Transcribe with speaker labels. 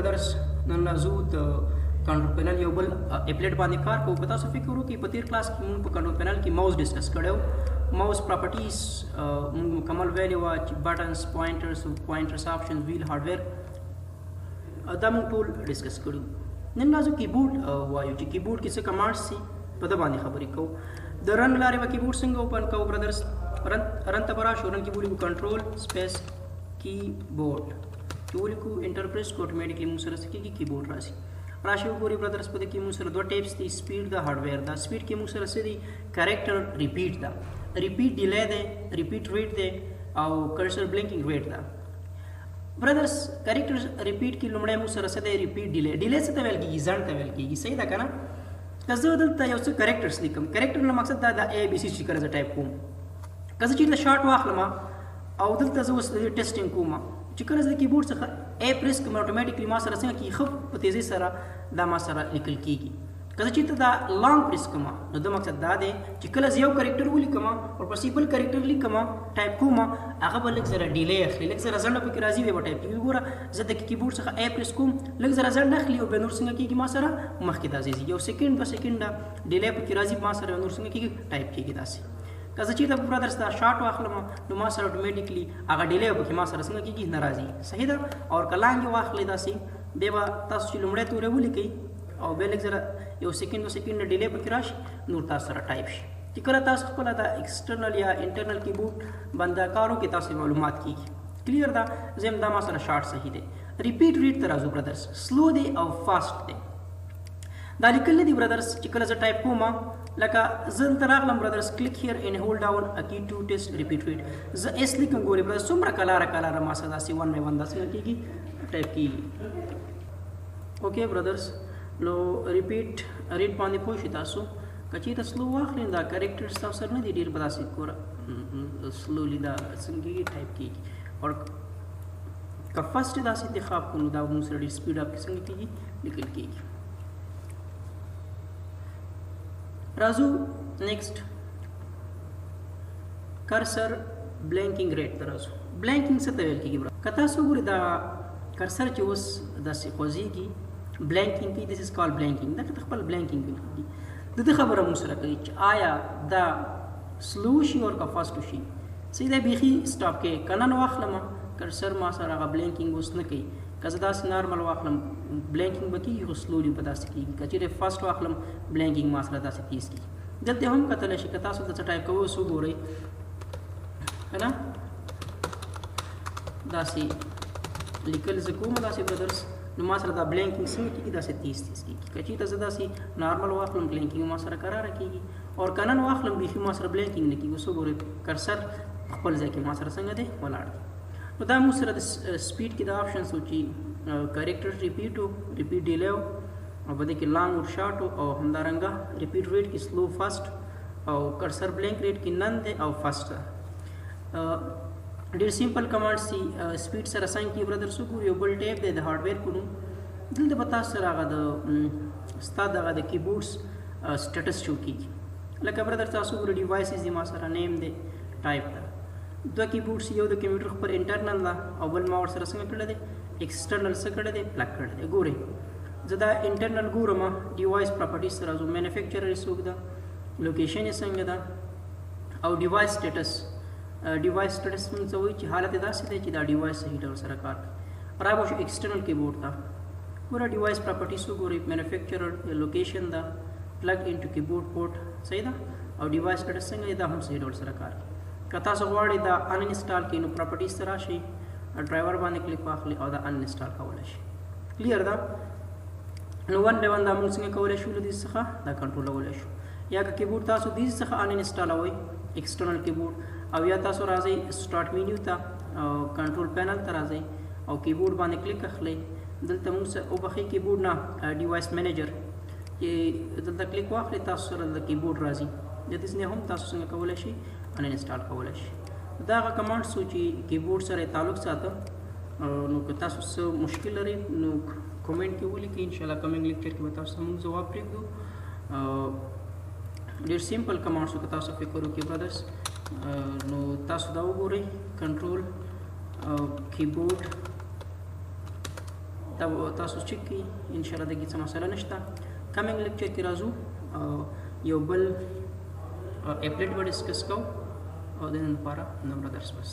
Speaker 1: برادرز نن راځو د کنټرول پینل یو بل اپلیټ باندې کار کوو. په تاسو فکر وکړو چې په تیر کلاس کې موږ په کنټرول پینل کې ماوس ډسکس کړو. ماوس پراپرټیز موږ مکمل ویلي وه چې بټنز، پوینټرز آپشنز، ویل، هارډویر دا موږ ټول ډسکس کړو. نن راځو کیبورډ وایو چې کیبورډ کې څه کمانډز دي په ده باندې خبرې کوو. د رن لارې به کیبورډ څنګه اوپن کوو برادرز؟ رن ته به راشو. رن کې به ولیکو کنټرول سپیس کیبورډ چې ولیکو انټر پریس کو اټومیټیکلی موږ سره څه کېږي کیبورډ راځي. راشي وګورئ برادرز په دې کې موږ سره دوه ټیپس دي، سپیډ د هارډویر دا. سپیډ کې موږ سره څه دي؟ کریکټر ریپیټ دا، ریپیټ ډیلی دی، ریپیټ ریټ دی او کرسر بلینکینګ ریټ دا. برادرز کریکټر ریپیټ کې لومړی موږ سره څه دی؟ ریپیټ ډیلی. ډیلی څه ته ویل کېږي؟ ځنډ ته ویل کېږي. صحیح ده که نه؟ که زه دلته یو څه کریکټرز لیکم، کریکټر نه مقصد دا د A B C چې کله زه ټایپ کوم، که زه چېرته شارټ واخلم او دلته زه اوس ټیسټینګ کوم چې کله زه د کیبورډ څخه A پریس کوم اټومیټیکلی ما سره څنګه کېږي؟ ښه په تیزۍ سره دا ما سره لیکل کېږي. که زه چېرته دا لانګ پریس کوم نو د مقصد دا دی چې کله زه یو کریکټر ولیکم ورپسې بل کریکټر لیکم ټایپ کوم هغه به لږ زره ډیلی اخلي، لږ زره ځنډ پکې راځي، بیا به ټایپ کېږي. ګوره زه د کیبورډ څخه A پریس کوم لږ زره ځنډ اخلي او بیا نور څنګه کېږي ما سره مخکې دا ځي. یو سیکنډ 2 سیکنډه ډیلی پکې راځي ما سره، نور څنګه کېږي ټایپ کېږي داسې. که زه چېرته برادرز دا شارټ واخلم نو ما سره اټومیټیکلی هغه ډیلی پکې ما سره څنګه کېږي نه راځي. صحیح ده؟ او که لاندې واخلئ داسې بیا به تاسو چې لومړی تورې ولیکئ او بیا لږ زره یو سیکنډ 2 سیکنډ ډیلی پکې راشي نور تاسو سره ټایپ شي. چې کله تاسو خپله دا ایکسټرنل یا انټرنل کیبورډ باندې کار وکړئ تاسو معلومات کېږي. کلیر ده؟ زه دا ما سره شارټ صحیح دی. ریپیټ ریټ ته راځو برادرز. سلو دی او فاسټ دی. دا لیکل نه دي برادرز چې کله زه ټایپ کوم لکه زه دلته راغلم برادرز کلیک هیر ان هولډ ډاون ا کی ټو ټیسټ ریپیټ ریټ. زه ایس لیکم ګورئ برادرز څومره کلاره ما سره داسې 1 by 1 دا څنګه کېږي ټایپ کېږي. اوکې برادرز نو ریپیټ ریټ باندې پوه شئ تاسو. که چېرته سلو واخلئ دا کریکټرز تاسو سره نه دي ډېر به داسې ګوره سلولی دا څنګه کېږي ټایپ کېږي. او که فسټ داسې انتخاب کړو نو دا موږ سره ډېر سپیډ اپ کې څنګه کېږي لیکل کېږي. راځو نیکسټ کرسر بلینکینګ ریټ ته راځو. بلینکینګ څه ته ویل کېږي؟ که تاسو وګورئ دا کرسر چې اوس داسې خوځېږي بلینکینګ کوي، دس از کال بلینکینګ. دا که خپل بلینکینګ ویل کېږي. د دې خبره موږ سره کوي چې آیا دا سلو شي او که فاسټ شي. صحیح دی؟ بیخي سټاپ کې که نن واخلم کرسر ما سره هغه بلینکینګ اوس نه کوي. که زه داسې نارمل واخلم بلینکینګ به کېږي خو سلولي به داسې کېږي. که چېرې فاسټ واخلم بلینکینګ ما سره داسې تیز کېږي. دلته هم کتلی شي که تاسو د څه ټایپ کوئ اوس وګورئ که نه داسې لیکل زه کوم داسې برادرز نو ما سره دا بلینکینګ څنګه کېږي داسې تیز کېږي. که چېرته زه داسې نارمل واخلم بلینکینګ ما سره کراره کېږي. او که نن واخلم بیخي ما سره بلینکینګ نه کېږي. اوس وګورئ کرسر خپل ځای کې ما سره څنګه دی ولاړ دی. نو دا موږ سره د سپیډ کې د آپشنز و چې کریکټر ریپیټ و، ریپیټ ډیلی و، او په دې کې لانګ او شارټ او همدارنګه ریپیټ ریټ کې سلو فاسټ او کرسر بلینک ریټ کې نن دی او فاسټ ده. ډېر سمپل کمانډز دي سپیډ سره څنګه کېږي برادرز وګورئ. یو بل ټیپ دی د هارډویر په نوم. دلته به تاسو سره هغه د ستا دغه د کیبورډز سټیټس شو کېږي. لکه برادر تاسو وګورئ ډیوایسز دي ما سره نیم دی ټایپ ده. دوه کیبورډز یو د کمپیوټر خپل انټرنل ده او بل ما ورسره څنګه کړی دی ایکسټرنل څه کړی دی پلګ کړی دی. ګورئ زه دا انټرنل ګورم ډیوایس پراپرټیز ته راځو. مینوفیکچرر یې څوک ده، لوکیشن یې څنګه ده او ډیوایس سټیټس. ډیوایس سټیټس موږ څه وایي چې حالت یې داسې دی چې دا ډیوایس صحیح ډول سره کار کوي. را به شو ایکسټرنل کیبورډ ته. ګوره ډیوایس پراپرټیز وګورئ مینوفیکچرر لوکیشن ده پلګ انټو کیبورډ پورټ صحیح ده او ډیوایس سټیټس څنګه دی دا هم صحیح ډول سره کار کوي. که تاسو غواړئ دا ان انسټال کړئ نو پراپرټیز ته راشئ ډرایور باندې کلیک واخلئ او دا ان انسټال کولی شئ. کلیر ده؟ نو 1 by 1 دا موږ څنګه کولی شو له دې څخه دا کنټرولولی شو. یا که کیبورډ تاسو دې څخه ان انسټالوئ ایکسټرنل کیبورډ او یا تاسو راځئ سټارټ مینیو ته او کنټرول پینل ته راځئ او کیبورډ باندې کلیک اخلئ. دلته موږ وبخئ کیبورډ نه ډیوایس مینیجر چې دلته کلیک واخلئ تاسو سره د کیبورډ راځي. د دې نه هم تاسو څنګه کولی شئ ان انسټال کولی شئ. دا هغه کمانډز و چې کیبورډ سره تعلق ساته. نو که تاسو څه مشکل لرئ نو کومنټ کې ولیکئ. انشاءالله کمنګ لیکچر کې به تاسو ته موږ ځواب پرېږدو. ډېر سمپل کمانډز و که تاسو فکر وکړئ برادرز نو تاسو دا وګورئ کنټرول کیبورډ تاسو چک کی ان شاء الله دغه څه مسله نشته. کمنګ لیکچر کې راځو یو بل اپلیټ به ډسکس کوو او د نن لپاره نومره درس بس.